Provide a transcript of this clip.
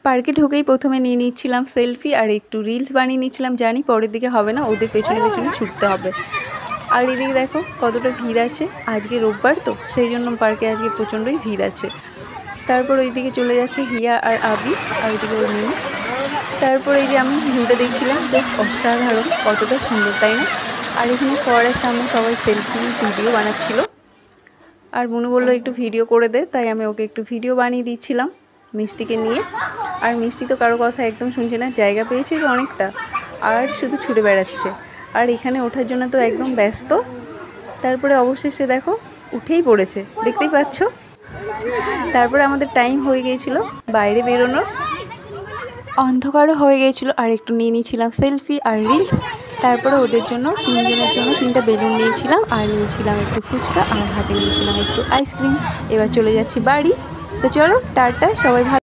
পার্কে ঢুকেই প্রথমে নিয়ে নিচ্ছিলাম সেলফি আর একটু রিলস বানিয়ে নিচ্ছিলাম। জানি পরের দিকে হবে না, ওদের পেছনে পেছনে ছুটতে হবে। আর এদিকে দেখো কতটা ভিড় আছে, আজকে রোববার তো সেই জন্য পার্কে আজকে প্রচণ্ডই ভিড় আছে। তারপর ওইদিকে চলে যাচ্ছে হিয়া আর আবি, আর ওইদিকে ওর মিনি। তারপর এই যে আমি ভিউটা দেখছিলাম, জাস্ট অসাধারণ, কতটা সুন্দর তাই না। আর এখানে ফোয়ারার সামনে সবাই সেলফি ভিডিও বানাচ্ছিল। আর বুনু বললো একটু ভিডিও করে দে, তাই আমি ওকে একটু ভিডিও বানিয়ে দিচ্ছিলাম মিষ্টিকে নিয়ে। আর মিষ্টি তো কারো কথা একদম শুনছে না, জায়গা পেয়েছে তো অনেকটা, আর শুধু ছুটে বেড়াচ্ছে। আর এখানে ওঠার জন্য তো একদম ব্যস্ত। তারপরে অবশেষে দেখো উঠেই পড়েছে, দেখতেই পাচ্ছ। তারপরে আমাদের টাইম হয়ে গিয়েছিল বাইরে বেরোনোর, অন্ধকারও হয়ে গিয়েছিলো। আর একটু নিয়ে নিয়েছিলাম সেলফি আর রিলস। তারপরে ওদের জন্য তিনজনের জন্য 3টা বেলুন নিয়েছিলাম, আর নিয়েছিলাম একটু ফুচকা, আর হাতে নিয়েছিলাম একটু আইসক্রিম। এবার চলে যাচ্ছি বাড়ি। তো চলো টাটা, সবাই ভালো।